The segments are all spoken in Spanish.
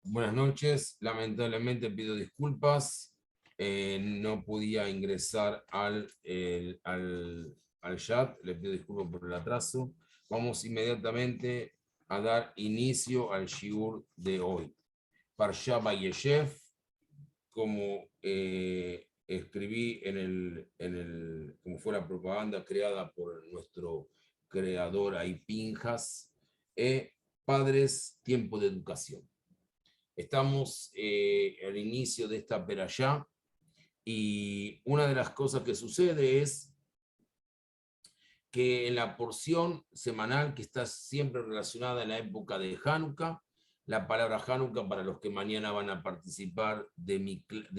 Buenas noches, lamentablemente pido disculpas, no podía ingresar al chat, le pido disculpas por el atraso. Vamos inmediatamente a dar inicio al shiur de hoy. Parsha Vayeshev, como escribí como fue la propaganda creada por nuestro creador Aipinjas, Padres, tiempo de educación. Estamos al inicio de esta perashá y una de las cosas que sucede es que en la porción semanal que está siempre relacionada en la época de Hanukkah, la palabra Hanukkah, para los que mañana van a participar de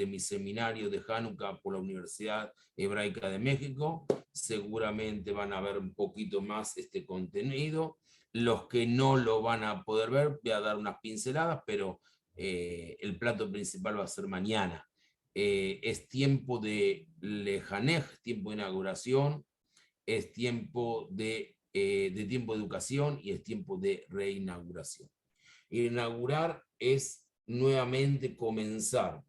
mi seminario de Hanukkah por la Universidad Hebraica de México, seguramente van a ver un poquito más este contenido. Los que no lo van a poder ver, voy a dar unas pinceladas, pero el plato principal va a ser mañana. Es tiempo de Lejanej, tiempo de inauguración, es tiempo de tiempo de educación y es tiempo de reinauguración. Inaugurar es nuevamente comenzar.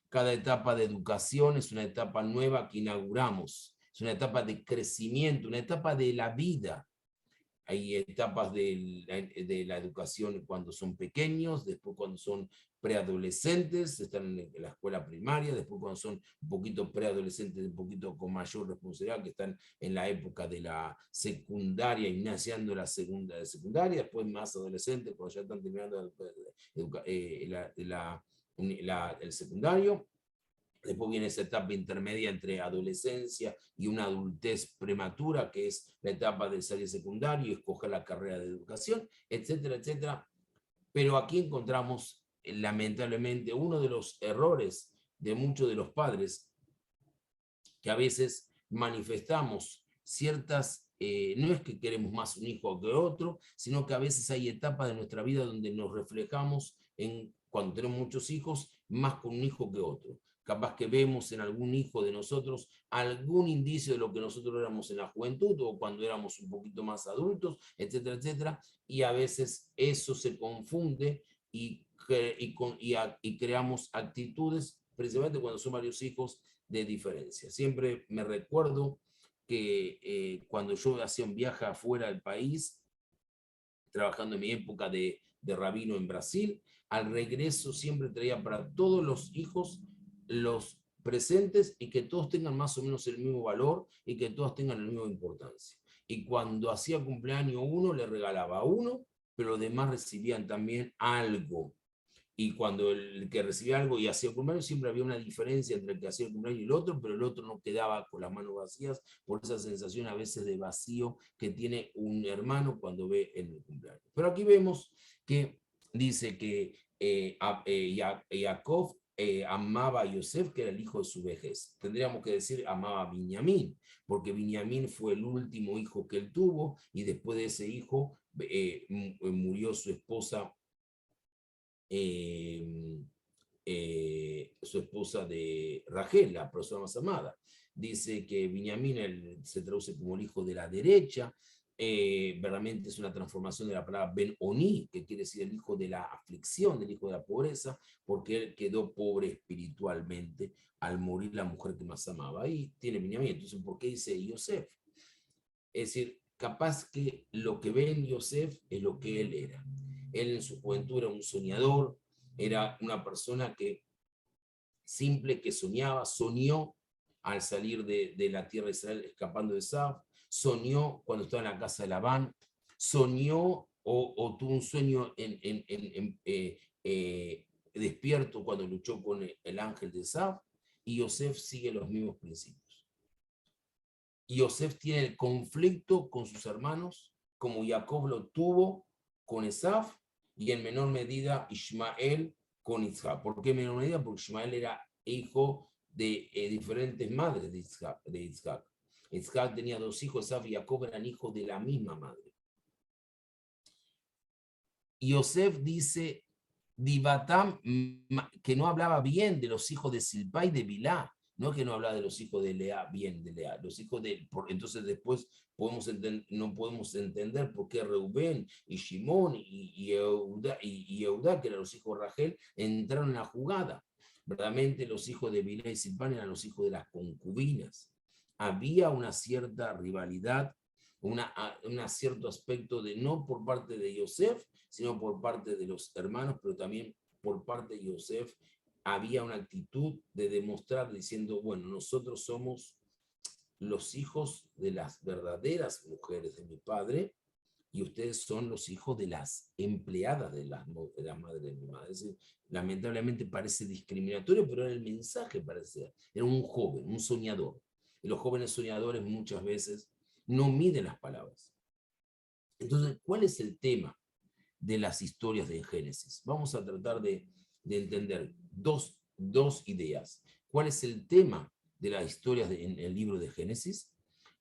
Cada etapa de educación es una etapa nueva que inauguramos, es una etapa de crecimiento, una etapa de la vida. Hay etapas de la educación cuando son pequeños, después cuando son preadolescentes, están en la escuela primaria, después cuando son un poquito preadolescentes, un poquito con mayor responsabilidad, que están en la época de la secundaria, iniciando la secundaria, después más adolescentes, cuando ya están terminando el secundario. Después viene esa etapa intermedia entre adolescencia y una adultez prematura, que es la etapa de salir secundario y escoger la carrera de educación, etcétera, etcétera. Pero aquí encontramos, lamentablemente, uno de los errores de muchos de los padres, que a veces manifestamos ciertas, no es que queremos más un hijo que otro, sino que a veces hay etapas de nuestra vida donde nos reflejamos cuando tenemos muchos hijos, más con un hijo que otro. Capaz que vemos en algún hijo de nosotros algún indicio de lo que nosotros éramos en la juventud o cuando éramos un poquito más adultos, etcétera, etcétera, y a veces eso se confunde y creamos actitudes, principalmente cuando son varios hijos, de diferencia. Siempre me recuerdo que cuando yo hacía un viaje afuera del país, trabajando en mi época de rabino en Brasil, al regreso siempre traía para todos los hijos los presentes y que todos tengan más o menos el mismo valor y que todos tengan la misma importancia. Y cuando hacía cumpleaños uno, le regalaba uno, pero los demás recibían también algo. Y cuando el que recibía algo y hacía el cumpleaños, siempre había una diferencia entre el que hacía el cumpleaños y el otro, pero el otro no quedaba con las manos vacías por esa sensación a veces de vacío que tiene un hermano cuando ve el cumpleaños. Pero aquí vemos que dice que Jacob amaba a Yosef, que era el hijo de su vejez. Tendríamos que decir amaba a Binyamin, porque Binyamin fue el último hijo que él tuvo y después de ese hijo murió su esposa, su esposa de Rachel, la persona más amada. Dice que Binyamin se traduce como el hijo de la derecha. Verdaderamente es una transformación de la palabra Ben-Oni, que quiere decir el hijo de la aflicción, del hijo de la pobreza, porque él quedó pobre espiritualmente al morir la mujer que más amaba. Ahí tiene Binyamin. Entonces, ¿por qué dice Yosef? Es decir, capaz que lo que ve en Yosef es lo que él era. Él en su juventud era un soñador, era una persona que simple, que soñó al salir de la tierra de Israel escapando de Saf, soñó cuando estaba en la casa de Labán, soñó o tuvo un sueño despierto cuando luchó con el ángel de Saf, y Yosef sigue los mismos principios. Yosef tiene el conflicto con sus hermanos, como Jacob lo tuvo con Esaf, y en menor medida Ismael con Isaac. ¿Por qué en menor medida? Porque Ismael era hijo de diferentes madres de Isaac. Isaac tenía dos hijos, Esaf y Jacob eran hijos de la misma madre. Yosef dice, Divatam, que no hablaba bien de los hijos de Silpá y de Bilá. No es que no habla de los hijos de Lea, bien de Lea, los hijos de, entonces después no podemos entender por qué Reubén y Shimón y Eudá, que eran los hijos de Rachel, entraron en la jugada. Verdaderamente los hijos de Bilhah y Silpán eran los hijos de las concubinas. Había una cierta rivalidad, un cierto aspecto de no por parte de Yosef, sino por parte de los hermanos, pero también por parte de Yosef había una actitud de demostrar diciendo, bueno, nosotros somos los hijos de las verdaderas mujeres de mi padre y ustedes son los hijos de las empleadas de la madre de mi madre. Es decir, lamentablemente parece discriminatorio, pero era el mensaje, parecía. Era un joven, un soñador. Y los jóvenes soñadores muchas veces no miden las palabras. Entonces, ¿cuál es el tema de las historias de Génesis? Vamos a tratar de entender dos ideas. ¿Cuál es el tema de las historias en el libro de Génesis,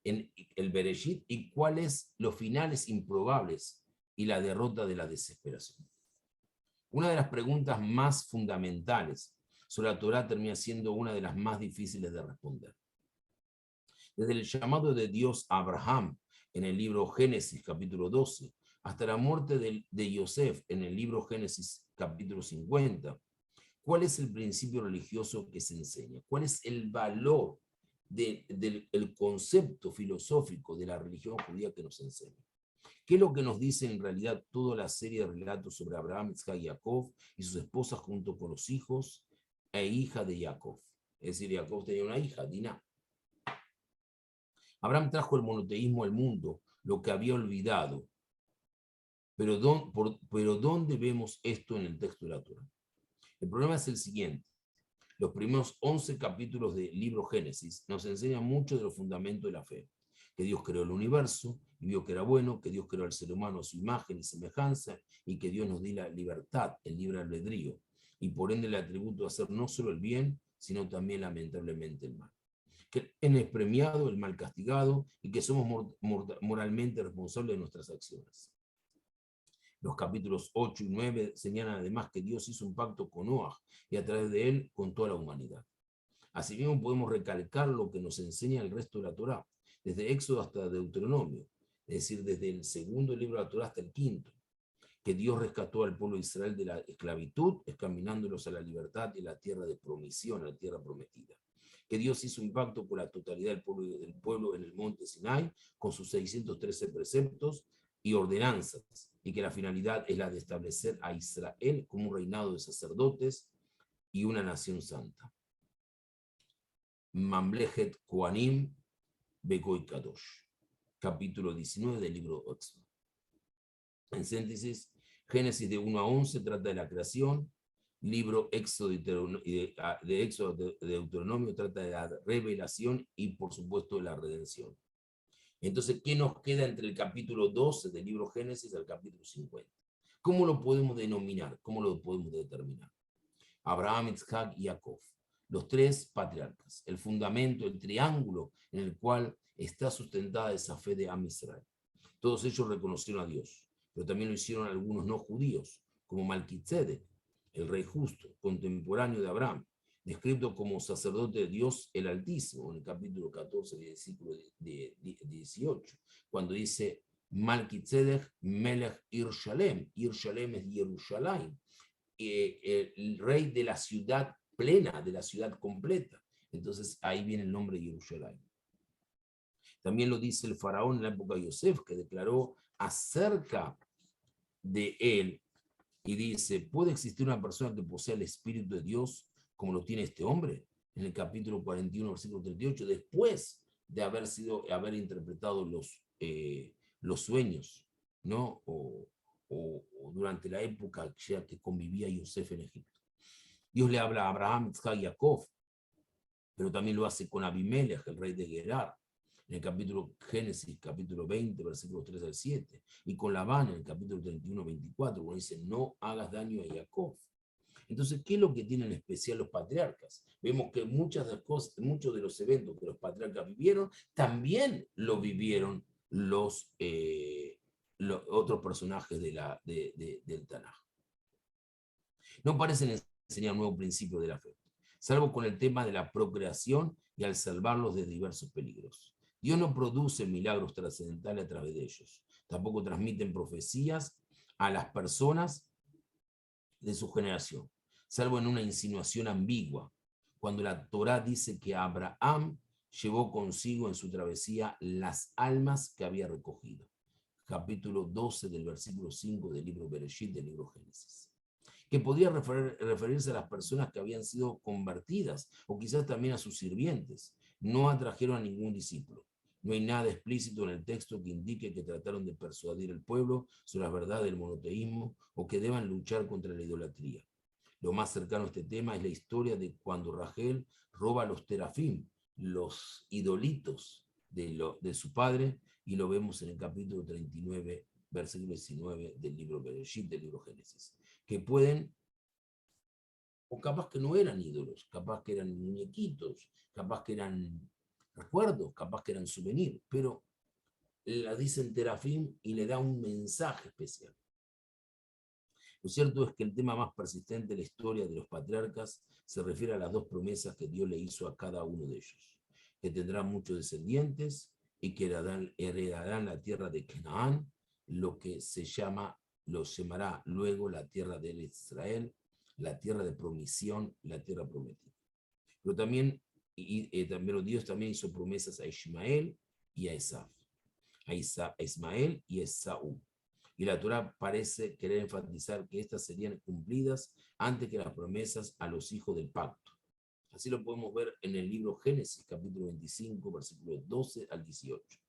en el Bereshit, y cuáles los finales improbables y la derrota de la desesperación? Una de las preguntas más fundamentales sobre la Torá termina siendo una de las más difíciles de responder. Desde el llamado de Dios a Abraham en el libro Génesis capítulo 12, hasta la muerte de Yosef en el libro Génesis capítulo 50, ¿cuál es el principio religioso que se enseña? ¿Cuál es el valor del concepto filosófico de la religión judía que nos enseña? ¿Qué es lo que nos dice en realidad toda la serie de relatos sobre Abraham, Isaac y Jacob y sus esposas junto con los hijos e hija de Jacob? Es decir, Jacob tenía una hija, Dinah. Abraham trajo el monoteísmo al mundo, lo que había olvidado. Pero ¿dónde vemos esto en el texto de la Torá? El problema es el siguiente. Los primeros 11 capítulos del libro Génesis nos enseñan mucho de los fundamentos de la fe. Que Dios creó el universo y vio que era bueno, que Dios creó al ser humano a su imagen y semejanza, y que Dios nos dio la libertad, el libre albedrío, y por ende el atributo de hacer no solo el bien, sino también lamentablemente el mal. Que el bien es premiado, el mal castigado, y que somos moralmente responsables de nuestras acciones. Los capítulos 8 y 9 señalan además que Dios hizo un pacto con Noah y a través de él con toda la humanidad. Asimismo podemos recalcar lo que nos enseña el resto de la Torá, desde Éxodo hasta Deuteronomio, es decir, desde el segundo libro de la Torá hasta el quinto, que Dios rescató al pueblo de Israel de la esclavitud, encaminándolos a la libertad y a la tierra de promisión, a la tierra prometida. Que Dios hizo un pacto con la totalidad del pueblo en el monte Sinai, con sus 613 preceptos y ordenanzas, y que la finalidad es la de establecer a Israel como un reinado de sacerdotes y una nación santa. Mamlechet Kohanim Begoy Kadosh, capítulo 19 del libro Éxodo. En síntesis, Génesis de 1 a 11 trata de la creación, libro Éxodo de Éxodo de Deuteronomio trata de la revelación y por supuesto de la redención. Entonces, ¿qué nos queda entre el capítulo 12 del libro Génesis al capítulo 50? ¿Cómo lo podemos denominar? ¿Cómo lo podemos determinar? Abraham, Isaac y Jacob, los tres patriarcas, el fundamento, el triángulo en el cual está sustentada esa fe de Am Israel. Todos ellos reconocieron a Dios, pero también lo hicieron algunos no judíos, como Malquisedec, el rey justo, contemporáneo de Abraham, descrito como sacerdote de Dios el Altísimo, en el capítulo 14, versículo 18, cuando dice Malquisedec Melech Irshalem, Irshalem es Jerusalén, el rey de la ciudad plena, de la ciudad completa. Entonces ahí viene el nombre de Jerusalén. También lo dice el faraón en la época de Yosef, que declaró acerca de él y dice, ¿puede existir una persona que posea el Espíritu de Dios como lo tiene este hombre? En el capítulo 41, versículo 38, después de haber interpretado los sueños, ¿no? O durante la época ya que convivía Yosef en Egipto. Dios le habla a Abraham, Isaac y Jacob, pero también lo hace con Abimelech, el rey de Gerar, en el capítulo Génesis, capítulo 20, versículos 3 al 7, y con Labán en el capítulo 31, 24, cuando dice, no hagas daño a Jacob. Entonces, ¿qué es lo que tienen en especial los patriarcas? Vemos que muchos de los eventos que los patriarcas vivieron, también lo vivieron los otros personajes del Tanaj. No parecen enseñar un nuevo principio de la fe. salvo con el tema de la procreación y al salvarlos de diversos peligros. Dios no produce milagros trascendentales a través de ellos. Tampoco transmiten profecías a las personas de su generación, salvo en una insinuación ambigua, cuando la Torá dice que Abraham llevó consigo en su travesía las almas que había recogido. Capítulo 12 del versículo 5 del libro Bereshit, del libro Génesis. Que podría referirse a las personas que habían sido convertidas, o quizás también a sus sirvientes. No atrajeron a ningún discípulo. No hay nada explícito en el texto que indique que trataron de persuadir al pueblo sobre la verdad del monoteísmo o que deban luchar contra la idolatría. Lo más cercano a este tema es la historia de cuando Rachel roba los terafim, los idolitos de su padre, y lo vemos en el capítulo 39, versículo 19 del libro Bereshit, del libro Génesis, que pueden, o capaz que no eran ídolos, capaz que eran muñequitos, capaz que eran recuerdos, capaz que eran souvenirs, pero la dicen terafim y le da un mensaje especial. Lo cierto es que el tema más persistente de la historia de los patriarcas se refiere a las dos promesas que Dios le hizo a cada uno de ellos, que tendrán muchos descendientes y que heredarán la tierra de Canaán, lo que lo llamará luego la tierra de Israel, la tierra de promisión, la tierra prometida. Pero también Dios también hizo promesas a Ismael y a Esaf, a Ismael y a Esaú. Y la Torá parece querer enfatizar que estas serían cumplidas antes que las promesas a los hijos del pacto. Así lo podemos ver en el libro Génesis, capítulo 25, versículos 12 al 18.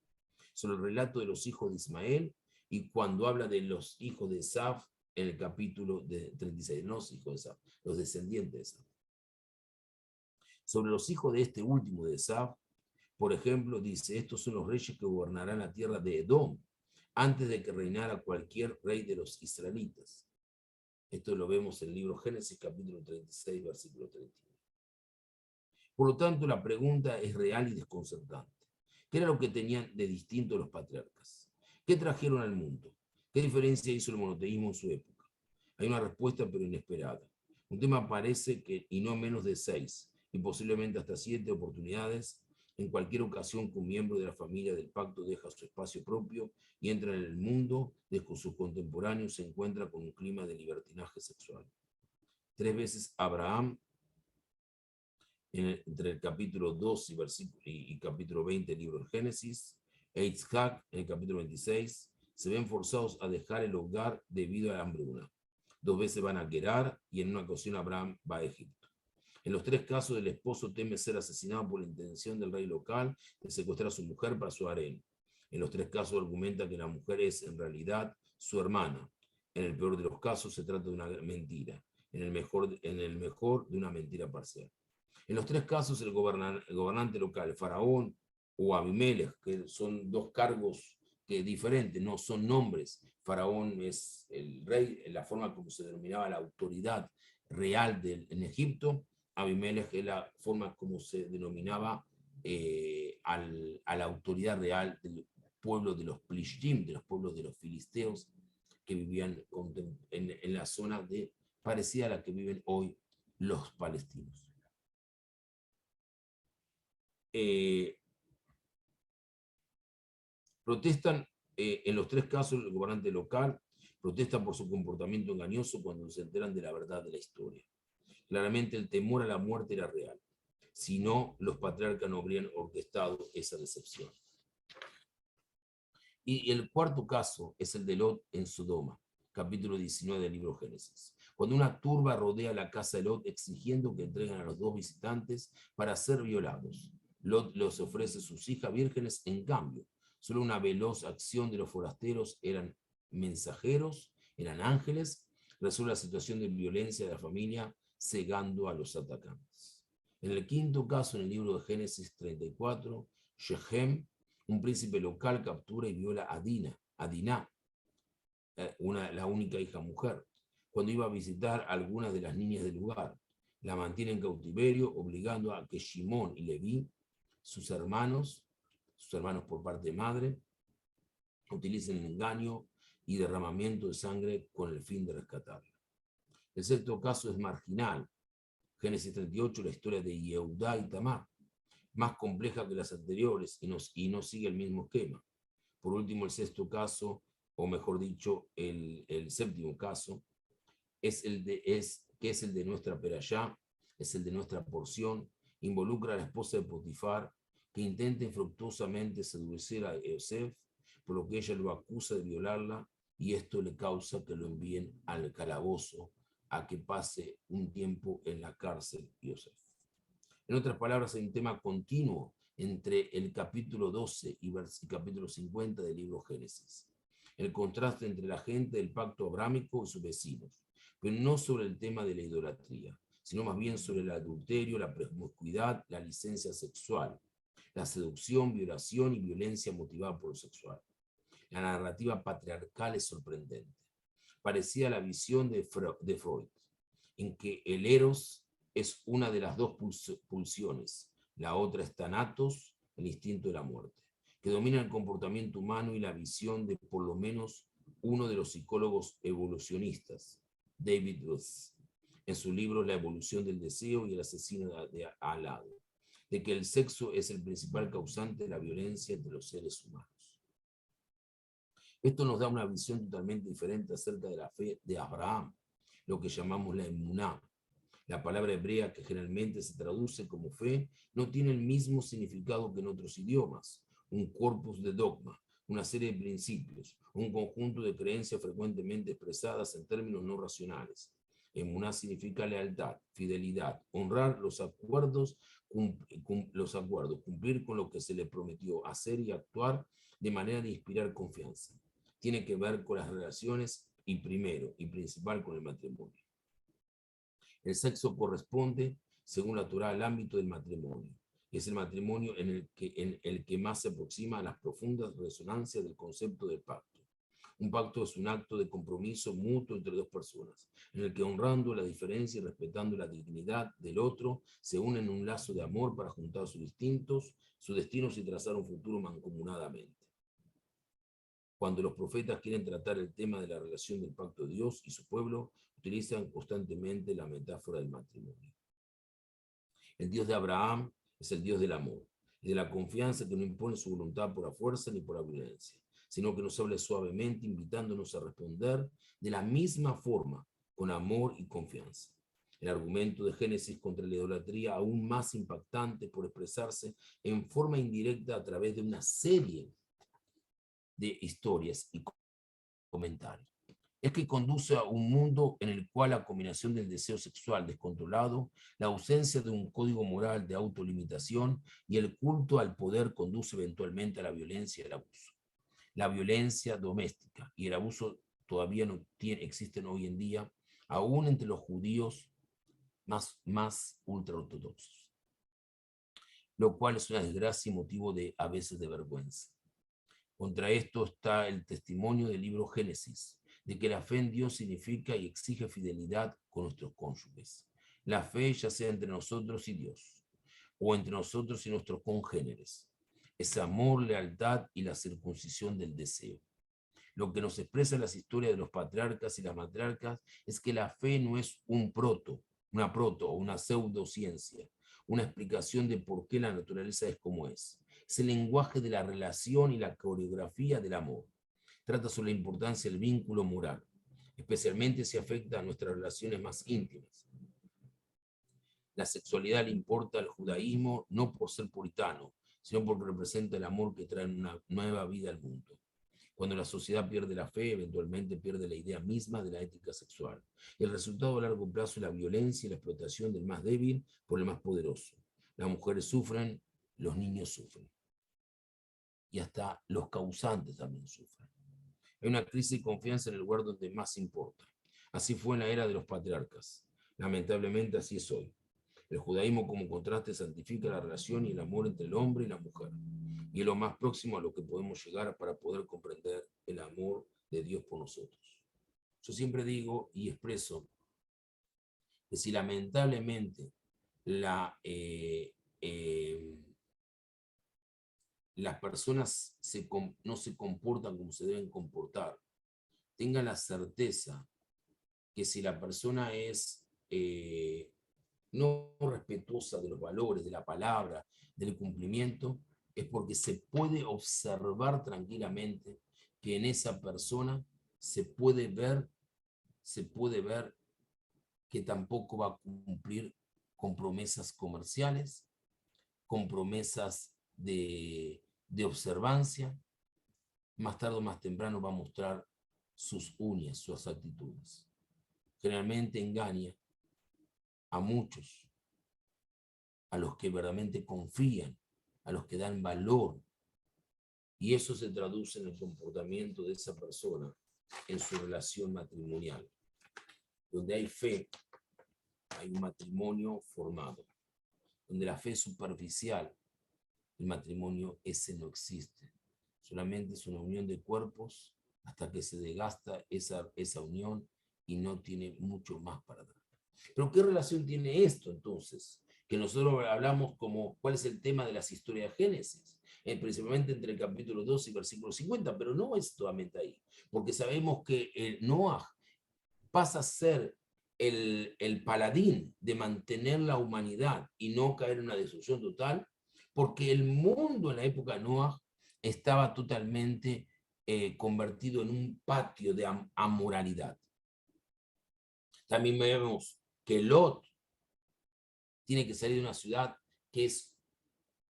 Sobre el relato de los hijos de Ismael, y cuando habla de los hijos de Esaf, en el capítulo 36, no los hijos de Esaf, los descendientes de Esaf. Sobre los hijos de este último de Esaf, por ejemplo, dice, estos son los reyes que gobernarán la tierra de Edom, antes de que reinara cualquier rey de los israelitas. Esto lo vemos en el libro Génesis, capítulo 36, versículo 31. Por lo tanto, la pregunta es real y desconcertante. ¿Qué era lo que tenían de distinto los patriarcas? ¿Qué trajeron al mundo? ¿Qué diferencia hizo el monoteísmo en su época? Hay una respuesta, pero inesperada. Un tema parece que, y no menos de 6, y posiblemente hasta 7 oportunidades, en cualquier ocasión que un miembro de la familia del pacto deja su espacio propio y entra en el mundo de sus contemporáneos, se encuentra con un clima de libertinaje sexual. 3 veces Abraham, entre el capítulo 2 y capítulo 20 del libro de Génesis, e Isaac, en el capítulo 26, se ven forzados a dejar el hogar debido a la hambruna. 2 veces van a Gerar y en una ocasión Abraham va a Egipto. En los 3 casos, el esposo teme ser asesinado por la intención del rey local de secuestrar a su mujer para su harén. En los 3 casos argumenta que la mujer es en realidad su hermana. En el peor de los casos se trata de una mentira. En el mejor de una mentira parcial. En los 3 casos, el gobernante local, Faraón o Abimelech, que son 2 cargos diferentes, no son nombres. Faraón es el rey, la forma como se denominaba la autoridad real en Egipto. Abimelech es la forma como se denominaba a la autoridad real del pueblo de los Plishtim, de los pueblos de los filisteos que vivían en la zona parecida a la que viven hoy los palestinos. Protestan en los 3 casos. El gobernante local protesta por su comportamiento engañoso cuando se enteran de la verdad de la historia. Claramente el temor a la muerte era real. Si no, los patriarcas no habrían orquestado esa decepción. Y el cuarto caso es el de Lot en Sodoma, capítulo 19 del libro Génesis. Cuando una turba rodea la casa de Lot exigiendo que entreguen a los 2 visitantes para ser violados. Lot les ofrece sus hijas vírgenes en cambio. Solo una veloz acción de los forasteros, eran mensajeros, eran ángeles, resuelve la situación de violencia de la familia cegando a los atacantes. En el quinto caso, en el libro de Génesis 34, Shechem, un príncipe local, captura y viola a Diná, la única hija mujer, cuando iba a visitar a algunas de las niñas del lugar. La mantiene en cautiverio, obligando a que Shimón y Leví, sus hermanos por parte de madre, utilicen el engaño y derramamiento de sangre con el fin de rescatarla. El sexto caso es marginal. Génesis 38, la historia de Yehudá y Tamar, más compleja que las anteriores y no sigue el mismo esquema. Por último, el sexto caso, o mejor dicho, el séptimo caso, que es el de nuestra perayá, es el de nuestra porción, involucra a la esposa de Potifar, que intenta infructuosamente seducir a Yosef, por lo que ella lo acusa de violarla, y esto le causa que lo envíen al calabozo, a que pase un tiempo en la cárcel Yosef. En otras palabras, hay un tema continuo entre el capítulo 12 y capítulo 50 del libro Génesis. El contraste entre la gente del pacto abrámico y sus vecinos, pero no sobre el tema de la idolatría, sino más bien sobre el adulterio, la promiscuidad, la licencia sexual, la seducción, violación y violencia motivada por lo sexual. La narrativa patriarcal es sorprendente. Parecía la visión de Freud, en que el eros es una de las dos pulsiones, la otra es Thanatos, el instinto de la muerte, que domina el comportamiento humano y la visión de por lo menos uno de los psicólogos evolucionistas, David Ruth, en su libro La evolución del deseo y el asesino al lado, de que el sexo es el principal causante de la violencia entre los seres humanos. Esto nos da una visión totalmente diferente acerca de la fe de Abraham, lo que llamamos la emuná. La palabra hebrea, que generalmente se traduce como fe, no tiene el mismo significado que en otros idiomas. Un corpus de dogma, una serie de principios, un conjunto de creencias frecuentemente expresadas en términos no racionales. Emuná significa lealtad, fidelidad, honrar los acuerdos, cumplir con lo que se le prometió, hacer y actuar de manera de inspirar confianza. Tiene que ver con las relaciones y primero y principal con el matrimonio. El sexo corresponde, según la Torá, al ámbito del matrimonio. Es el matrimonio en el que más se aproxima a las profundas resonancias del concepto del pacto. Un pacto es un acto de compromiso mutuo entre dos personas, en el que honrando la diferencia y respetando la dignidad del otro, se unen en un lazo de amor para juntar sus destinos y trazar un futuro mancomunadamente. Cuando los profetas quieren tratar el tema de la relación del pacto de Dios y su pueblo, utilizan constantemente la metáfora del matrimonio. El Dios de Abraham es el Dios del amor y de la confianza, que no impone su voluntad por la fuerza ni por la violencia, sino que nos habla suavemente, invitándonos a responder de la misma forma, con amor y confianza. El argumento de Génesis contra la idolatría, aún más impactante por expresarse en forma indirecta a través de una serie de historias y comentarios, es que conduce a un mundo en el cual la combinación del deseo sexual descontrolado, la ausencia de un código moral de autolimitación y el culto al poder conduce eventualmente a la violencia y el abuso. La violencia doméstica y el abuso todavía no existen hoy en día, aún entre los judíos más ultraortodoxos, lo cual es una desgracia y motivo a veces de vergüenza. Contra esto está el testimonio del libro Génesis, de que la fe en Dios significa y exige fidelidad con nuestros cónyuges. La fe, ya sea entre nosotros y Dios, o entre nosotros y nuestros congéneres, es amor, lealtad y la circuncisión del deseo. Lo que nos expresa las historias de los patriarcas y las matriarcas es que la fe no es una proto o una pseudociencia, una explicación de por qué la naturaleza es como es. Es el lenguaje de la relación y la coreografía del amor. Trata sobre la importancia del vínculo moral, especialmente si afecta a nuestras relaciones más íntimas. La sexualidad le importa al judaísmo no por ser puritano, sino porque representa el amor que trae una nueva vida al mundo. Cuando la sociedad pierde la fe, eventualmente pierde la idea misma de la ética sexual. El resultado a largo plazo es la violencia y la explotación del más débil por el más poderoso. Las mujeres sufren, los niños sufren. Y hasta los causantes también sufren. Hay una crisis de confianza en el lugar donde más importa. Así fue en la era de los patriarcas. Lamentablemente así es hoy. El judaísmo como contraste santifica la relación y el amor entre el hombre y la mujer. Y es lo más próximo a lo que podemos llegar para poder comprender el amor de Dios por nosotros. Yo siempre digo y expreso que si lamentablemente las personas no se comportan como se deben comportar, tengan la certeza que si la persona es no respetuosa de los valores, de la palabra, del cumplimiento, es porque se puede observar tranquilamente que en esa persona se puede ver que tampoco va a cumplir con promesas comerciales, con promesas de observancia. Más tarde o más temprano va a mostrar sus uñas, sus actitudes. Generalmente engaña a muchos, a los que verdaderamente confían, a los que dan valor, y eso se traduce en el comportamiento de esa persona en su relación matrimonial. Donde hay fe, hay un matrimonio formado. Donde la fe es superficial, el matrimonio ese no existe. Solamente es una unión de cuerpos hasta que se desgasta esa unión y no tiene mucho más para dar. Pero ¿qué relación tiene esto entonces? Que nosotros hablamos como cuál es el tema de las historias de Génesis, principalmente entre el capítulo 12 y versículo 50, pero no es solamente ahí, porque sabemos que Noah pasa a ser el paladín de mantener la humanidad y no caer en una destrucción total, porque el mundo en la época de Noah estaba totalmente convertido en un patio de amoralidad. También vemos que Lot tiene que salir de una ciudad que es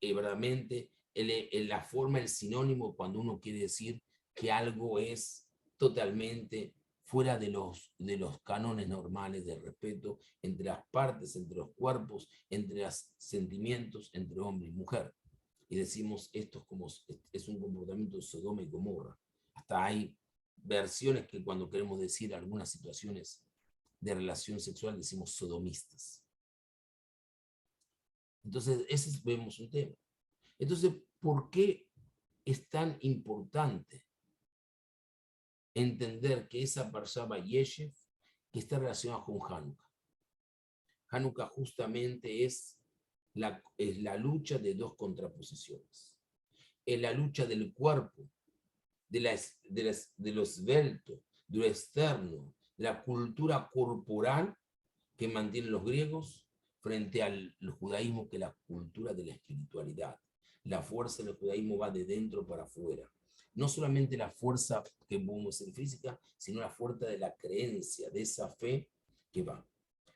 verdaderamente la forma, el sinónimo cuando uno quiere decir que algo es totalmente fuera de los cánones normales de respeto entre las partes, entre los cuerpos, entre los sentimientos, entre hombre y mujer. Y decimos esto es un comportamiento de Sodoma y Gomorra. Hasta hay versiones que cuando queremos decir algunas situaciones de relación sexual decimos sodomistas. Entonces, ese vemos un tema. Entonces, ¿por qué es tan importante entender que esa Parshá Yeshev que está relacionada con Hanukkah? Hanukkah justamente es la lucha de dos contraposiciones. Es la lucha del cuerpo, de lo esbelto, de lo externo, de la cultura corporal que mantienen los griegos frente al judaísmo, que es la cultura de la espiritualidad. La fuerza del judaísmo va de dentro para afuera. No solamente la fuerza que podemos decir física, sino la fuerza de la creencia, de esa fe que va.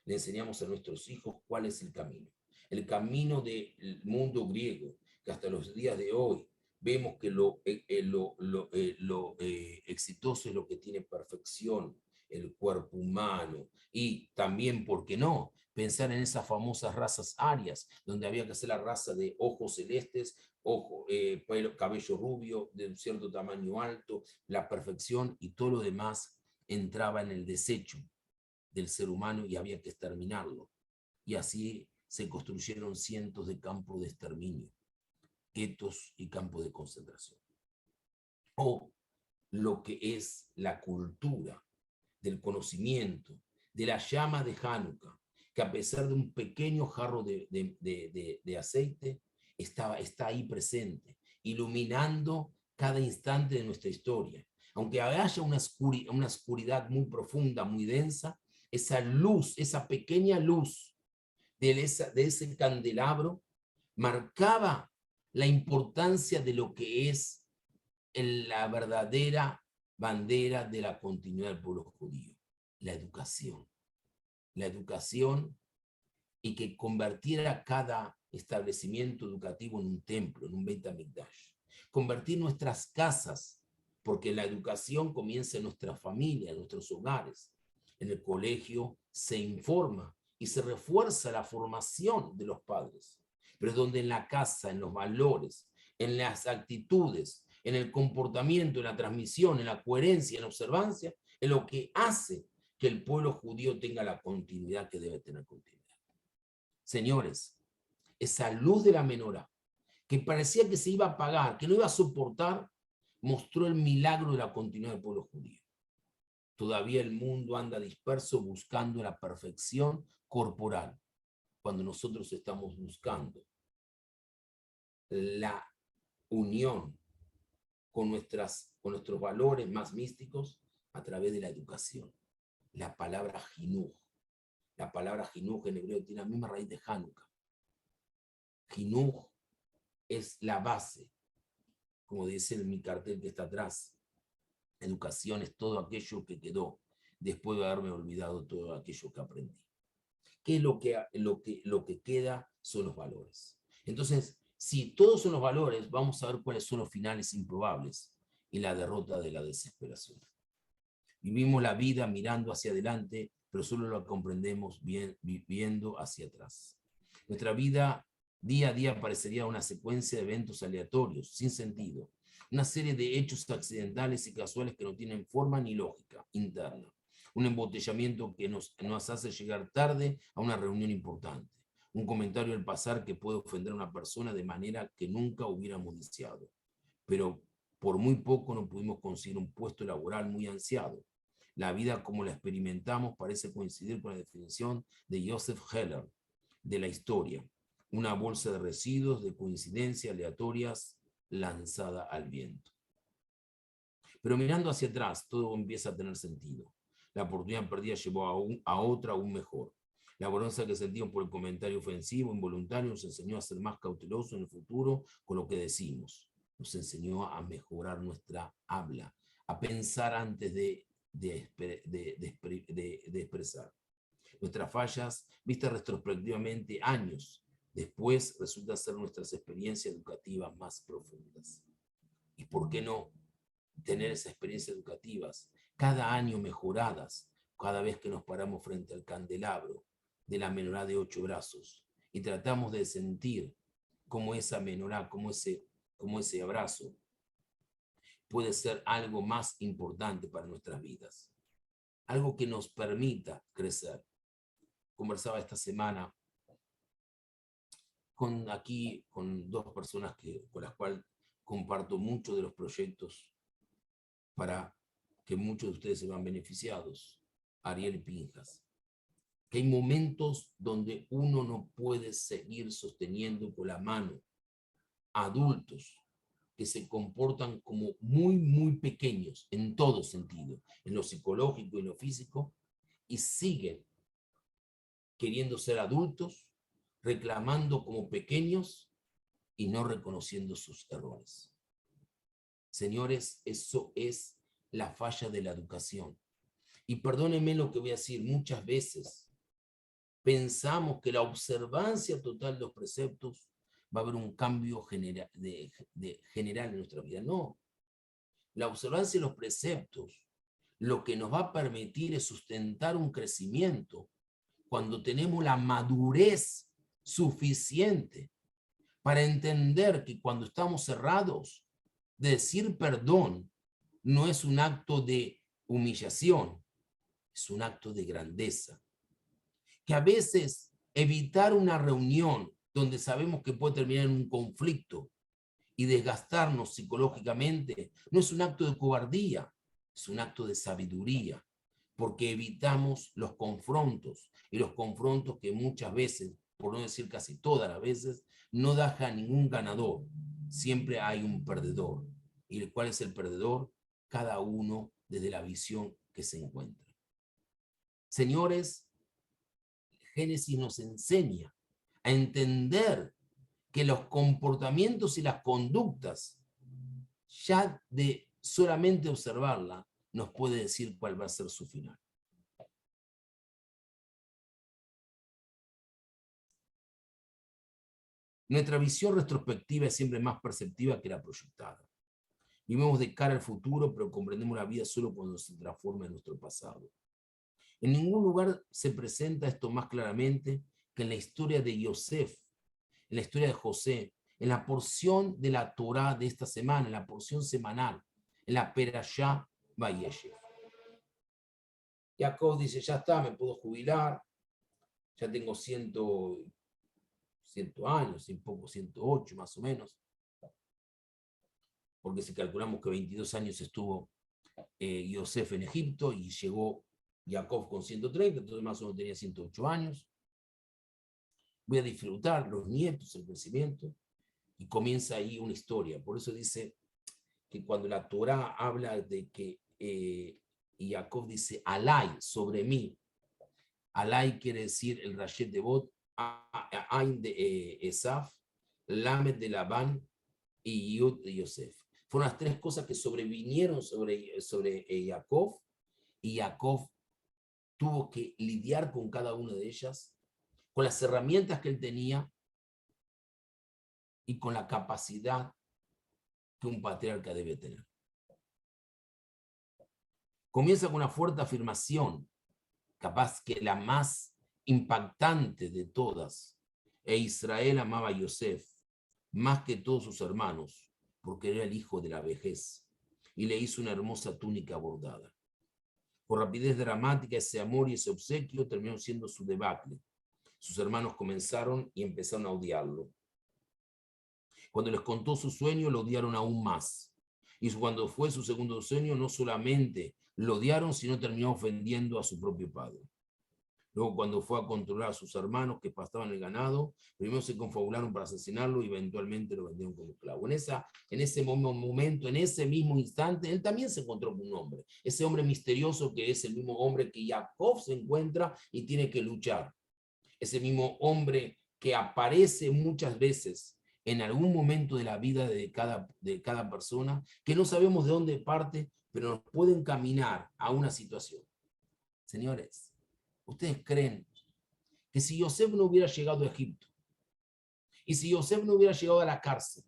Le enseñamos a nuestros hijos cuál es el camino. El camino del mundo griego, que hasta los días de hoy vemos que lo exitoso es lo que tiene perfección, el cuerpo humano, y también, ¿por qué no?, pensar en esas famosas razas arias, donde había que hacer la raza de ojos celestes, cabello rubio, de un cierto tamaño alto, la perfección, y todo lo demás entraba en el desecho del ser humano y había que exterminarlo. Y así se construyeron cientos de campos de exterminio, guetos y campos de concentración. O lo que es la cultura del conocimiento, de la llama de Hanukkah, que a pesar de un pequeño jarro de aceite, está ahí presente, iluminando cada instante de nuestra historia. Aunque haya una oscuridad muy profunda, muy densa, esa luz, esa pequeña luz de ese candelabro, marcaba la importancia de lo que es la verdadera bandera de la continuidad del pueblo judío, la educación. La educación, y que convirtiera cada establecimiento educativo en un templo, en un Beit HaMikdash. Convertir nuestras casas, porque la educación comienza en nuestra familia, en nuestros hogares. En el colegio se informa y se refuerza la formación de los padres, pero es donde en la casa, en los valores, en las actitudes, en el comportamiento, en la transmisión, en la coherencia, en la observancia, es lo que hace que el pueblo judío tenga la continuidad que debe tener continuidad. Señores, esa luz de la menorá, que parecía que se iba a apagar, que no iba a soportar, mostró el milagro de la continuidad del pueblo judío. Todavía el mundo anda disperso buscando la perfección corporal, cuando nosotros estamos buscando la unión con nuestros valores más místicos a través de la educación. La palabra jinuj, La palabra jinuj en hebreo tiene la misma raíz de Hanukkah. Jinuj es la base, como dice en mi cartel que está atrás. Educación es todo aquello que quedó después de haberme olvidado todo aquello que aprendí. ¿Qué es lo que queda? Son los valores. Entonces, si todos son los valores, vamos a ver cuáles son los finales improbables y la derrota de la desesperación. Vivimos la vida mirando hacia adelante, pero solo la comprendemos viendo hacia atrás. Nuestra vida día a día parecería una secuencia de eventos aleatorios, sin sentido, una serie de hechos accidentales y casuales que no tienen forma ni lógica interna, un embotellamiento que nos hace llegar tarde a una reunión importante, un comentario al pasar que puede ofender a una persona de manera que nunca hubiéramos deseado, pero por muy poco no pudimos conseguir un puesto laboral muy ansiado. La vida como la experimentamos parece coincidir con la definición de Joseph Heller de la historia, una bolsa de residuos de coincidencias aleatorias lanzada al viento. Pero mirando hacia atrás, todo empieza a tener sentido. La oportunidad perdida llevó a otra aún mejor. La vergüenza que sentimos por el comentario ofensivo, involuntario, nos enseñó a ser más cautelosos en el futuro con lo que decimos. Nos enseñó a mejorar nuestra habla, a pensar antes de expresar. Nuestras fallas, vistas retrospectivamente años después, resultan ser nuestras experiencias educativas más profundas. ¿Y por qué no tener esas experiencias educativas cada año mejoradas, cada vez que nos paramos frente al candelabro de la menorá de 8 brazos y tratamos de sentir cómo esa menorá, cómo ese abrazo puede ser algo más importante para nuestras vidas, algo que nos permita crecer? Conversaba esta semana con 2 personas con las cuales comparto muchos de los proyectos para que muchos de ustedes se vean beneficiados, Ariel y Pinjas, que hay momentos donde uno no puede seguir sosteniendo con la mano a adultos que se comportan como muy pequeños en todo sentido, en lo psicológico y en lo físico, y siguen queriendo ser adultos, reclamando como pequeños y no reconociendo sus errores. Señores, eso es la falla de la educación. Y perdónenme lo que voy a decir, muchas veces pensamos que la observancia total de los preceptos va a haber un cambio general en nuestra vida. No, la observancia de los preceptos lo que nos va a permitir es sustentar un crecimiento cuando tenemos la madurez suficiente para entender que cuando estamos cerrados, decir perdón no es un acto de humillación, es un acto de grandeza. Que a veces evitar una reunión donde sabemos que puede terminar en un conflicto y desgastarnos psicológicamente no es un acto de cobardía, es un acto de sabiduría, porque evitamos los confrontos, y los confrontos que muchas veces, por no decir casi todas las veces, no deja ningún ganador, siempre hay un perdedor. ¿Y cuál es el perdedor? Cada uno desde la visión que se encuentra. Señores, Génesis nos enseña a entender que los comportamientos y las conductas, ya de solamente observarla, nos puede decir cuál va a ser su final. Nuestra visión retrospectiva es siempre más perceptiva que la proyectada. Vivimos de cara al futuro, pero comprendemos la vida solo cuando se transforma en nuestro pasado. En ningún lugar se presenta esto más claramente que en la historia de Yosef, en la historia de José, en la porción de la Torá de esta semana, en la porción semanal, en la Perashá Vayeshev. Jacob dice, ya está, me puedo jubilar, ya tengo 100 años, un poco 108 más o menos, porque si calculamos que 22 años estuvo Yosef en Egipto y llegó Jacob con 130, entonces más o menos tenía 108 años. Voy a disfrutar los nietos, el crecimiento, y comienza ahí una historia. Por eso dice que cuando la Torá habla de que, y Jacob dice, alay, sobre mí, Alay quiere decir el Rayet de Bot, Ain de Esaf, Lamed de Labán y Yud de Yosef. Fueron las tres cosas que sobrevinieron sobre Jacob, y Jacob tuvo que lidiar con cada una de ellas, con las herramientas que él tenía y con la capacidad que un patriarca debe tener. Comienza con una fuerte afirmación, capaz que la más impactante de todas. E Israel amaba a Yosef más que todos sus hermanos, porque era el hijo de la vejez, y le hizo una hermosa túnica bordada. Por rapidez dramática, ese amor y ese obsequio terminó siendo su debacle. Sus hermanos comenzaron y empezaron a odiarlo. Cuando les contó su sueño, lo odiaron aún más. Y cuando fue su segundo sueño, no solamente lo odiaron, sino terminó ofendiendo a su propio padre. Luego, cuando fue a controlar a sus hermanos que pastaban el ganado, primero se confabularon para asesinarlo y eventualmente lo vendieron como esclavo. En ese momento, en ese mismo instante, él también se encontró con un hombre. Ese hombre misterioso que es el mismo hombre que Jacob se encuentra y tiene que luchar. Ese mismo hombre que aparece muchas veces en algún momento de la vida de cada persona, que no sabemos de dónde parte, pero nos puede encaminar a una situación. Señores, ¿ustedes creen que si Yosef no hubiera llegado a Egipto, y si Yosef no hubiera llegado a la cárcel,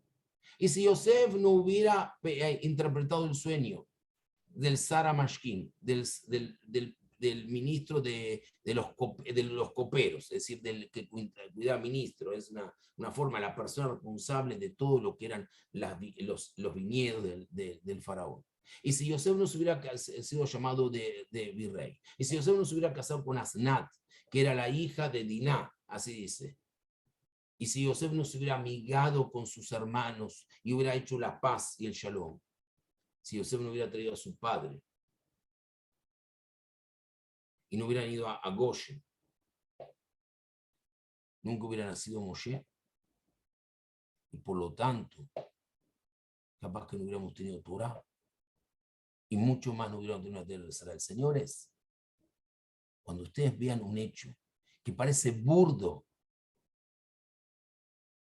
y si Yosef no hubiera interpretado el sueño del Sara Mashkin, del ministro de los coperos, es decir, del que cuidaba ministro, es una forma, la persona responsable de todo lo que eran los viñedos del faraón? Y si Yosef no se hubiera sido llamado de virrey, y si Yosef no se hubiera casado con Asnat, que era la hija de Diná, así dice, y si Yosef no se hubiera amigado con sus hermanos y hubiera hecho la paz y el shalom, si Yosef no hubiera traído a su padre y no hubieran ido a Goshen, nunca hubiera nacido Moshe, y por lo tanto, capaz que no hubiéramos tenido Torah, y mucho más no hubiéramos tenido la tierra de Israel. Señores, cuando ustedes vean un hecho que parece burdo,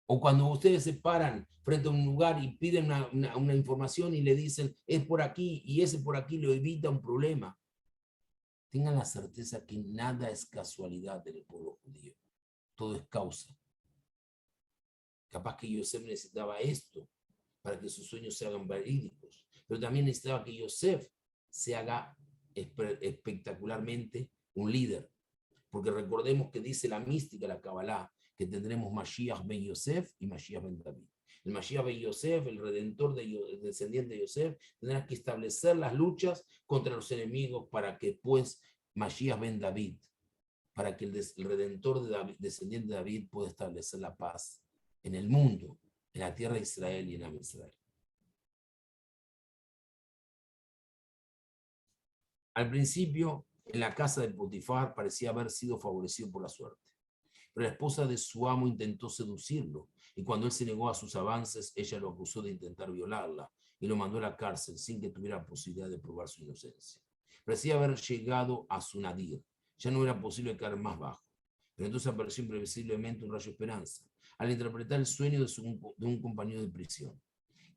o cuando ustedes se paran frente a un lugar y piden una información y le dicen, es por aquí, y ese por aquí lo evita un problema, tengan la certeza que nada es casualidad del pueblo judío. Todo es causa. Capaz que Yosef necesitaba esto para que sus sueños se hagan verídicos, pero también necesitaba que Yosef se haga espectacularmente un líder, porque recordemos que dice la mística, la Kabbalah, que tendremos Mashiach ben Yosef y Mashiach ben David. El Mashiach ben Yosef, el redentor el descendiente de Yosef, tendrá que establecer las luchas contra los enemigos para que pues Mashiach ben David, para que el redentor de David, descendiente de David, pueda establecer la paz en el mundo, en la tierra de Israel y en Am Israel. Al principio, en la casa de Potifar parecía haber sido favorecido por la suerte, pero la esposa de su amo intentó seducirlo, y cuando él se negó a sus avances, ella lo acusó de intentar violarla y lo mandó a la cárcel sin que tuviera posibilidad de probar su inocencia. Parecía haber llegado a su nadir, ya no era posible caer más bajo, pero entonces apareció imprevisiblemente un rayo de esperanza, al interpretar el sueño de un compañero de prisión,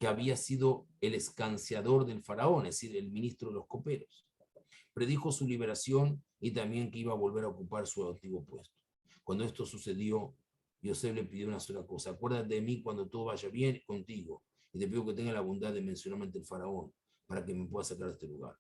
que había sido el escanciador del faraón, es decir, el ministro de los coperos. Predijo su liberación y también que iba a volver a ocupar su antiguo puesto. Cuando esto sucedió, Yosef le pidió una sola cosa: acuérdate de mí cuando todo vaya bien contigo, y te pido que tenga la bondad de mencionarme ante el faraón, para que me pueda sacar de este lugar.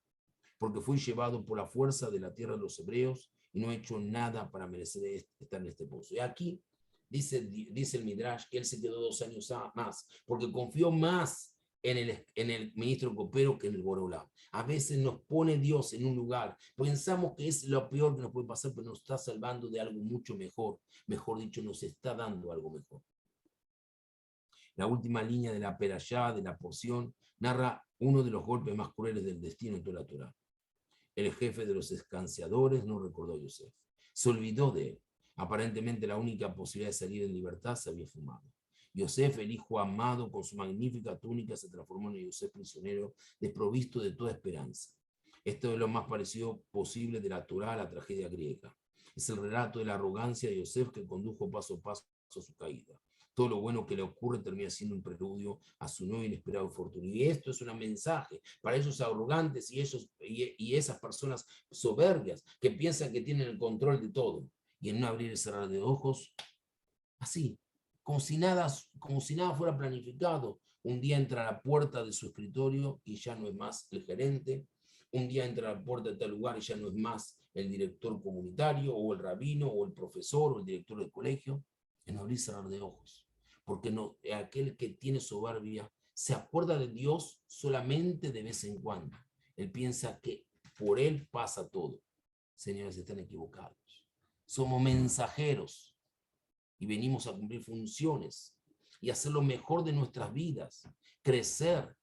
Porque fui llevado por la fuerza de la tierra de los hebreos, y no he hecho nada para merecer estar en este pozo. Y aquí dice el Midrash que él se quedó 2 años más, porque confió más en el ministro copero que en el Borolá. A veces nos pone Dios en un lugar, pensamos que es lo peor que nos puede pasar, pero nos está salvando de algo mucho mejor. Mejor dicho, nos está dando algo mejor. La última línea de la perashá, de la porción, narra uno de los golpes más crueles del destino en toda la Torá. El jefe de los escanciadores no recordó a Yosef. Se olvidó de él. Aparentemente la única posibilidad de salir en libertad se había fumado. Yosef, el hijo amado, con su magnífica túnica, se transformó en Yosef prisionero, desprovisto de toda esperanza. Esto es lo más parecido posible de la Torá a la tragedia griega. Es el relato de la arrogancia de Yosef que condujo paso a paso a su caída. Todo lo bueno que le ocurre termina siendo un preludio a su nuevo inesperado infortunio. Y esto es un mensaje para esos arrogantes y esas personas soberbias que piensan que tienen el control de todo. Y en un abrir y cerrar de ojos, así, como si nada fuera planificado. Un día entra a la puerta de su escritorio y ya no es más el gerente. Un día entra a la puerta de tal lugar y ya no es más el director comunitario o el rabino o el profesor o el director del colegio. En abrir y cerrar de ojos. Porque no, aquel que tiene soberbia se acuerda de Dios solamente de vez en cuando. Él piensa que por él pasa todo. Señores, están equivocados. Somos mensajeros y venimos a cumplir funciones y hacer lo mejor de nuestras vidas, crecer.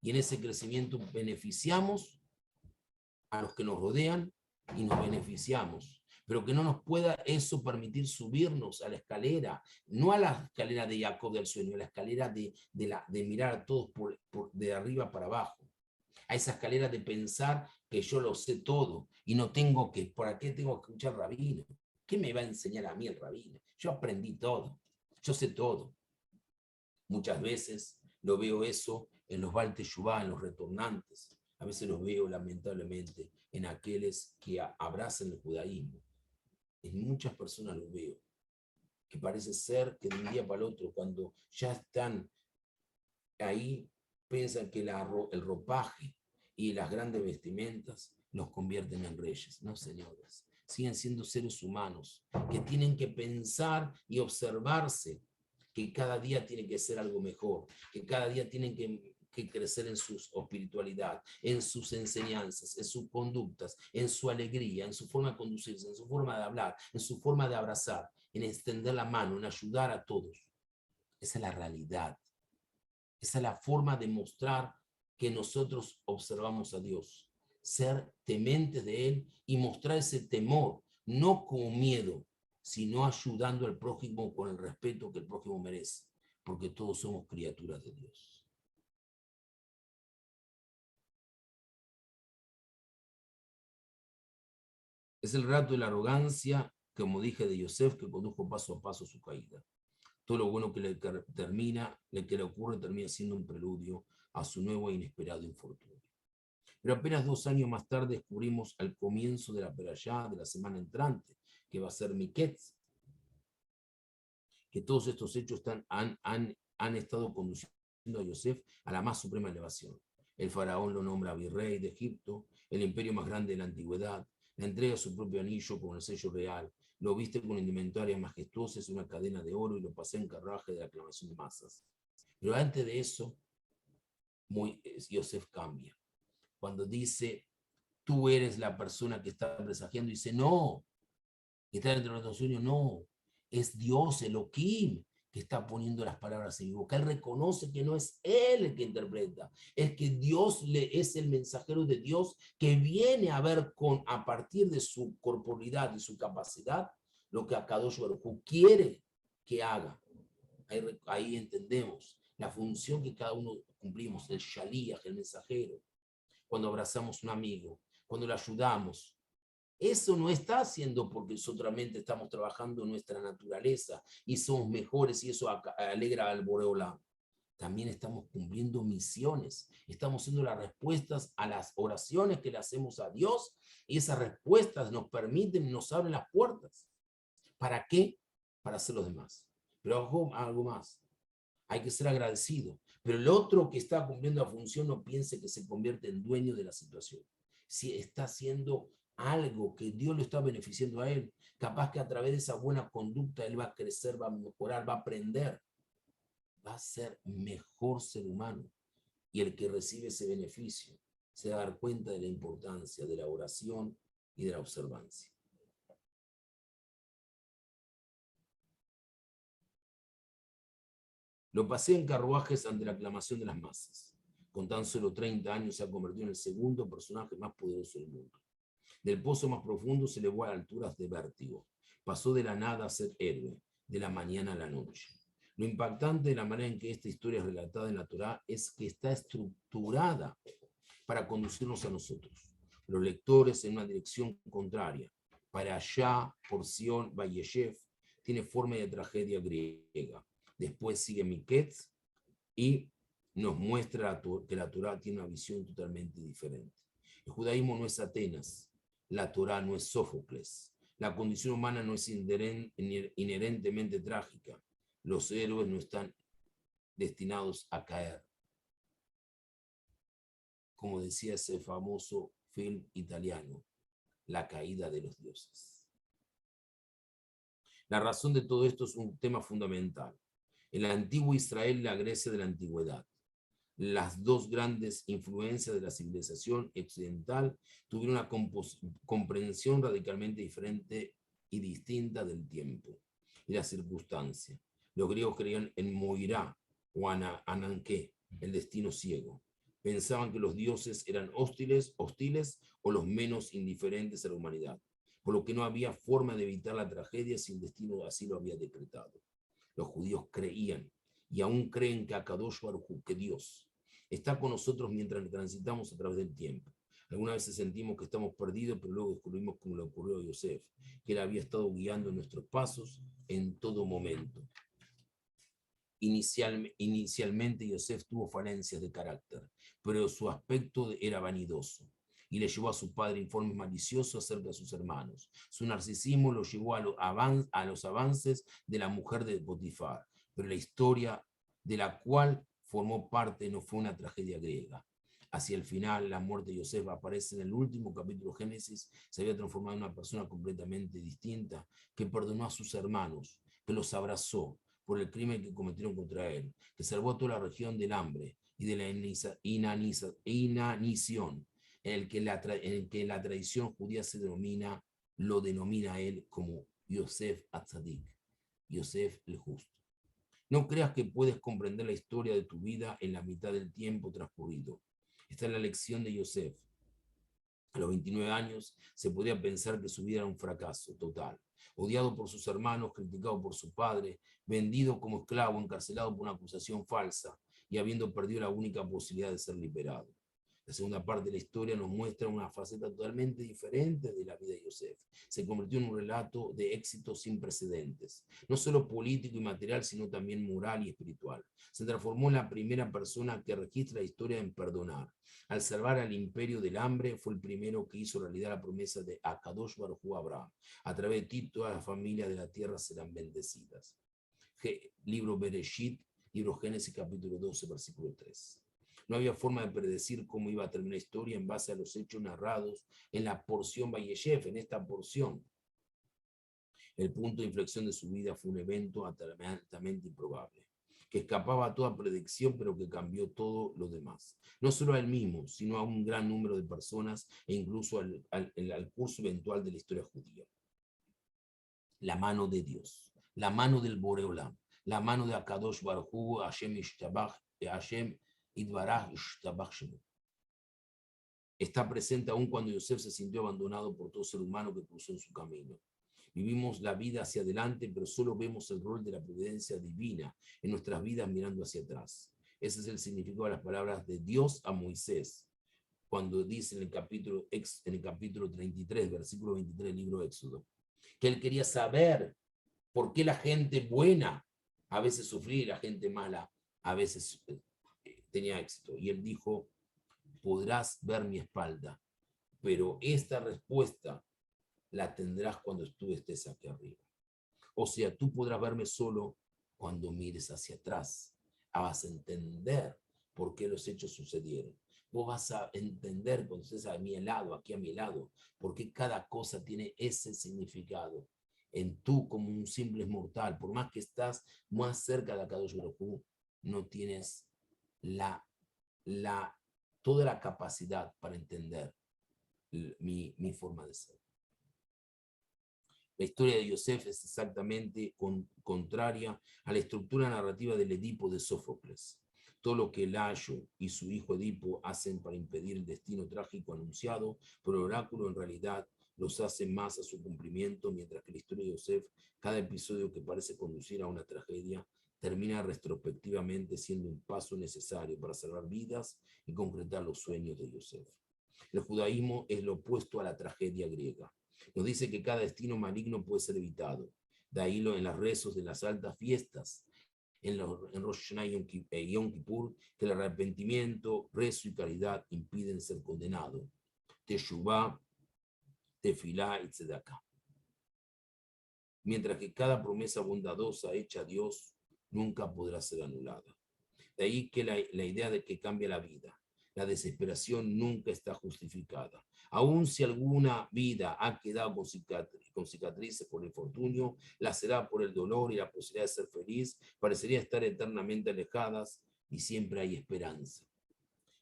Y en ese crecimiento beneficiamos a los que nos rodean y nos beneficiamos. Pero que no nos pueda eso permitir subirnos a la escalera, no a la escalera de Jacob del sueño, a la escalera de mirar a todos de arriba para abajo. A esa escalera de pensar que yo lo sé todo y no tengo que, ¿por qué tengo que escuchar rabino? ¿Qué me va a enseñar a mí el rabino? Yo aprendí todo, yo sé todo. Muchas veces lo veo eso en los Baal Teshuvá, en los retornantes. A veces los veo lamentablemente en aquellos que abrazan el judaísmo. En muchas personas lo veo, que parece ser que de un día para el otro, cuando ya están ahí, piensan que el ropaje y las grandes vestimentas los convierten en reyes. No, señores, siguen siendo seres humanos que tienen que pensar y observarse, que cada día tiene que ser algo mejor, que cada día tienen que crecer en su espiritualidad, en sus enseñanzas, en sus conductas, en su alegría, en su forma de conducirse, en su forma de hablar, en su forma de abrazar, en extender la mano, en ayudar a todos. Esa es la realidad. Esa es la forma de mostrar que nosotros observamos a Dios. Ser tementes de Él y mostrar ese temor, no como miedo, sino ayudando al prójimo con el respeto que el prójimo merece, porque todos somos criaturas de Dios. Es el relato de la arrogancia, como dije, de Yosef, que condujo paso a paso su caída. Todo lo bueno que le ocurre termina siendo un preludio a su nuevo e inesperado infortunio. Pero apenas 2 años más tarde descubrimos al comienzo de la perashá de la semana entrante, que va a ser Miketz, que todos estos hechos han estado conduciendo a Yosef a la más suprema elevación. El faraón lo nombra virrey de Egipto, el imperio más grande de la antigüedad, le entrega su propio anillo con el sello real, lo viste con indumentaria majestuosa, es una cadena de oro y lo pasea en carruaje de aclamación de masas. Pero antes de eso, Yosef cambia. Cuando dice, tú eres la persona que está presagiando, dice, no, que está dentro de nuestros sueños, no, es Dios, Elohim, que está poniendo las palabras en mi boca. Él reconoce que no es él el que interpreta, es que Dios es el mensajero de Dios que viene a ver a partir de su corporalidad y su capacidad lo que Akadosh Baruj Hu quiere que haga. Ahí entendemos la función que cada uno cumplimos, el shaliach, el mensajero. Cuando abrazamos a un amigo, cuando le ayudamos, eso no está haciendo porque solamente estamos trabajando en nuestra naturaleza y somos mejores y eso alegra al Boreolá. También estamos cumpliendo misiones, estamos haciendo las respuestas a las oraciones que le hacemos a Dios y esas respuestas nos permiten, nos abren las puertas. ¿Para qué? Para hacer los demás. Pero algo más, hay que ser agradecido. Pero el otro que está cumpliendo la función no piense que se convierte en dueño de la situación. Si está haciendo algo que Dios lo está beneficiando a él, capaz que a través de esa buena conducta él va a crecer, va a mejorar, va a aprender, va a ser mejor ser humano. Y el que recibe ese beneficio se va a dar cuenta de la importancia de la oración y de la observancia. Lo pasé en carruajes ante la aclamación de las masas. Con tan solo 30 años se ha convertido en el segundo personaje más poderoso del mundo. Del pozo más profundo se elevó a alturas de vértigo. Pasó de la nada a ser héroe, de la mañana a la noche. Lo impactante de la manera en que esta historia es relatada en la Torá es que está estructurada para conducirnos a nosotros, los lectores, en una dirección contraria, para allá, porción, Vayeshev, tiene forma de tragedia griega. Después sigue Miquetz y nos muestra que la Torá tiene una visión totalmente diferente. El judaísmo no es Atenas, la Torá no es Sófocles, la condición humana no es inherentemente trágica, los héroes no están destinados a caer. Como decía ese famoso film italiano, La caída de los dioses. La razón de todo esto es un tema fundamental. El antiguo Israel y la Grecia de la antigüedad, las dos grandes influencias de la civilización occidental, tuvieron una comprensión radicalmente diferente y distinta del tiempo y la circunstancia. Los griegos creían en Moirá o Ananké, el destino ciego. Pensaban que los dioses eran hostiles o los menos indiferentes a la humanidad, por lo que no había forma de evitar la tragedia si el destino así lo había decretado. Los judíos creían y aún creen que Akadosh Baruj Hu, que Dios, está con nosotros mientras transitamos a través del tiempo. Algunas veces sentimos que estamos perdidos, pero luego descubrimos, como le ocurrió a Yosef, que él había estado guiando nuestros pasos en todo momento. Inicialmente Yosef tuvo falencias de carácter, pero su aspecto era vanidoso y le llevó a su padre informes maliciosos acerca de sus hermanos. Su narcisismo lo llevó a los avances de la mujer de Potifar, pero la historia de la cual formó parte no fue una tragedia griega. Hacia el final, la muerte de Yosef aparece en el último capítulo de Génesis, se había transformado en una persona completamente distinta, que perdonó a sus hermanos, que los abrazó por el crimen que cometieron contra él, que salvó a toda la región del hambre y de la inanición, en el que la tradición judía lo denomina a él como Yosef Atzadik, Yosef el justo. No creas que puedes comprender la historia de tu vida en la mitad del tiempo transcurrido. Esta es la lección de Yosef. A los 29 años se podía pensar que su vida era un fracaso total. Odiado por sus hermanos, criticado por su padre, vendido como esclavo, encarcelado por una acusación falsa y habiendo perdido la única posibilidad de ser liberado. La segunda parte de la historia nos muestra una faceta totalmente diferente de la vida de Yosef. Se convirtió en un relato de éxito sin precedentes, no solo político y material, sino también moral y espiritual. Se transformó en la primera persona que registra la historia en perdonar. Al salvar al imperio del hambre, fue el primero que hizo realidad la promesa de Akadosh Baruj Hu a Abraham. A través de ti, todas las familias de la tierra serán bendecidas. Libro Bereshit, libro Génesis, capítulo 12, versículo 3. No había forma de predecir cómo iba a terminar la historia en base a los hechos narrados en la porción Vayeshev, en esta porción. El punto de inflexión de su vida fue un evento altamente improbable, que escapaba a toda predicción, pero que cambió todo lo demás. No solo a él mismo, sino a un gran número de personas e incluso al curso eventual de la historia judía. La mano de Dios, la mano del Boreolam, la mano de Akadosh Baruj Hu, Hashem Idbaraj Ishtabach Shemu. Está presente aún cuando Yosef se sintió abandonado por todo ser humano que cruzó en su camino. Vivimos la vida hacia adelante, pero solo vemos el rol de la providencia divina en nuestras vidas mirando hacia atrás. Ese es el significado de las palabras de Dios a Moisés, cuando dice en el capítulo 33, versículo 23 del libro Éxodo, que él quería saber por qué la gente buena a veces sufría y la gente mala a veces tenía éxito. Y él dijo, podrás ver mi espalda, pero esta respuesta la tendrás cuando tú estés aquí arriba. O sea, tú podrás verme solo cuando mires hacia atrás. Vas a entender por qué los hechos sucedieron. Vos vas a entender cuando estés a mi lado, aquí a mi lado, por qué cada cosa tiene ese significado. En tú, como un simple mortal, por más que estás más cerca de Akadosh Baruj Hu, no tienes toda la capacidad para entender mi forma de ser. La historia de Yosef es exactamente contraria a la estructura narrativa del Edipo de Sófocles. Todo lo que Layo y su hijo Edipo hacen para impedir el destino trágico anunciado por el oráculo en realidad los hace más a su cumplimiento, mientras que la historia de Yosef, cada episodio que parece conducir a una tragedia, termina retrospectivamente siendo un paso necesario para salvar vidas y concretar los sueños de Yosef. El judaísmo es lo opuesto a la tragedia griega. Nos dice que cada destino maligno puede ser evitado. De ahí en los rezos de las altas fiestas, en Rosh Hashanah y Yom Kippur, que el arrepentimiento, rezo y caridad impiden ser condenado. Teshuvah, Tefilá y Tzedaká. Mientras que cada promesa bondadosa hecha a Dios nunca podrá ser anulada. De ahí que la idea de que cambia la vida. La desesperación nunca está justificada. Aun si alguna vida ha quedado con cicatrices por el infortunio, la será por el dolor y la posibilidad de ser feliz, parecería estar eternamente alejadas y siempre hay esperanza.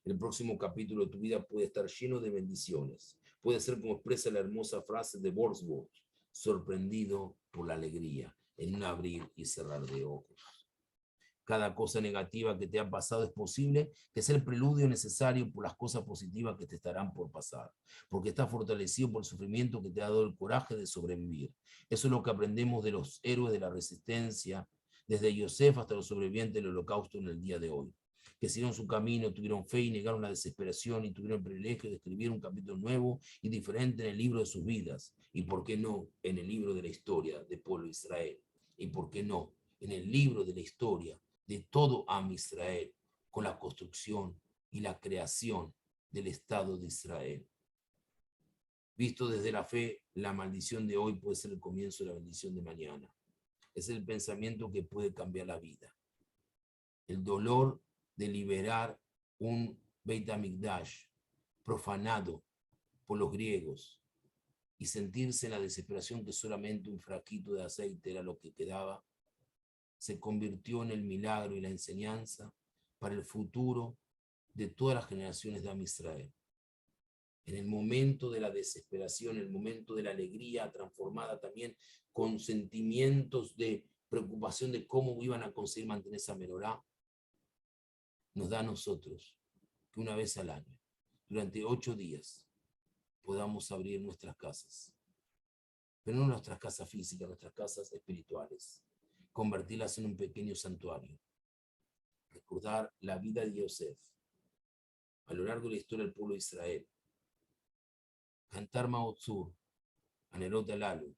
El próximo capítulo de tu vida puede estar lleno de bendiciones. Puede ser como expresa la hermosa frase de Wordsworth, sorprendido por la alegría en un abrir y cerrar de ojos. Cada cosa negativa que te ha pasado es posible que sea el preludio necesario por las cosas positivas que te estarán por pasar, porque estás fortalecido por el sufrimiento que te ha dado el coraje de sobrevivir. Eso es lo que aprendemos de los héroes de la resistencia, desde Yosef hasta los sobrevivientes del holocausto en el día de hoy, que siguieron su camino, tuvieron fe y negaron la desesperación y tuvieron el privilegio de escribir un capítulo nuevo y diferente en el libro de sus vidas, y por qué no en el libro de la historia del pueblo de Israel, y por qué no en el libro de la historia de todo Am Israel, con la construcción y la creación del Estado de Israel. Visto desde la fe, la maldición de hoy puede ser el comienzo de la bendición de mañana. Es el pensamiento que puede cambiar la vida. El dolor de liberar un Beit HaMikdash profanado por los griegos y sentirse en la desesperación que solamente un frasquito de aceite era lo que quedaba, se convirtió en el milagro y la enseñanza para el futuro de todas las generaciones de Am Israel. En el momento de la desesperación, en el momento de la alegría transformada también con sentimientos de preocupación de cómo iban a conseguir mantener esa menorá, nos da a nosotros que una vez al año, durante 8 días, podamos abrir nuestras casas, pero no nuestras casas físicas, nuestras casas espirituales, convertirlas en un pequeño santuario, recordar la vida de Yosef a lo largo de la historia del pueblo de Israel, cantar Maot Zur, Anerot Alalu,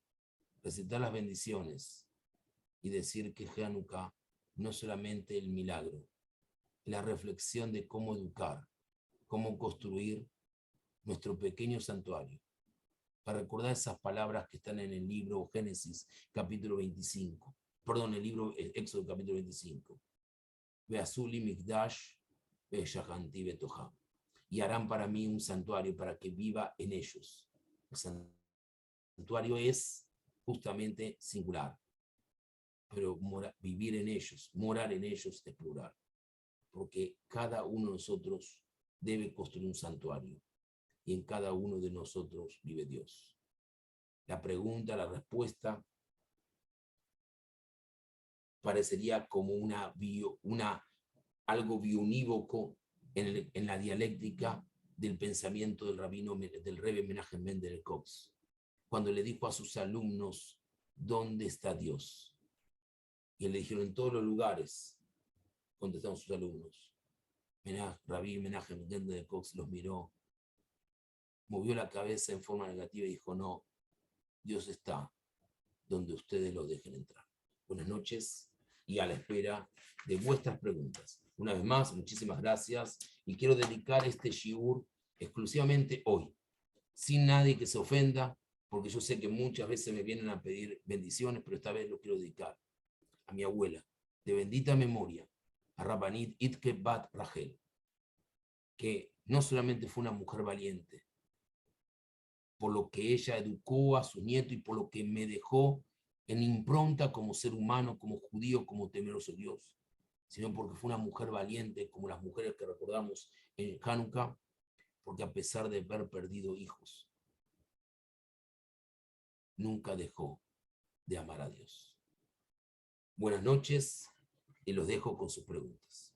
recitar las bendiciones y decir que Hanukkah no solamente el milagro, la reflexión de cómo educar, cómo construir nuestro pequeño santuario, para recordar esas palabras que están en el libro Génesis, capítulo 25, perdón, el libro Éxodo, capítulo 25. Beazuli Mikdash, Be'shahanti Betoham. Y harán para mí un santuario para que viva en ellos. El santuario es justamente singular, pero vivir en ellos, morar en ellos es plural, porque cada uno de nosotros debe construir un santuario y en cada uno de nosotros vive Dios. La pregunta, la respuesta parecería como algo biunívoco en la dialéctica del pensamiento del Rebbe Menachem Mendel Cox, cuando le dijo a sus alumnos, ¿dónde está Dios? Y él le dijeron, en todos los lugares, contestaron sus alumnos. Rabbi Menachem Mendel Cox los miró, movió la cabeza en forma negativa y dijo, no, Dios está donde ustedes lo dejen entrar. Buenas noches y a la espera de vuestras preguntas. Una vez más, muchísimas gracias y quiero dedicar este shiur exclusivamente hoy, sin nadie que se ofenda, porque yo sé que muchas veces me vienen a pedir bendiciones, pero esta vez lo quiero dedicar a mi abuela, de bendita memoria, a Rabbanit Itke Bat Rachel, que no solamente fue una mujer valiente, por lo que ella educó a su nieto y por lo que me dejó en impronta como ser humano, como judío, como temeroso Dios, sino porque fue una mujer valiente, como las mujeres que recordamos en Hanukkah, porque a pesar de haber perdido hijos, nunca dejó de amar a Dios. Buenas noches y los dejo con sus preguntas.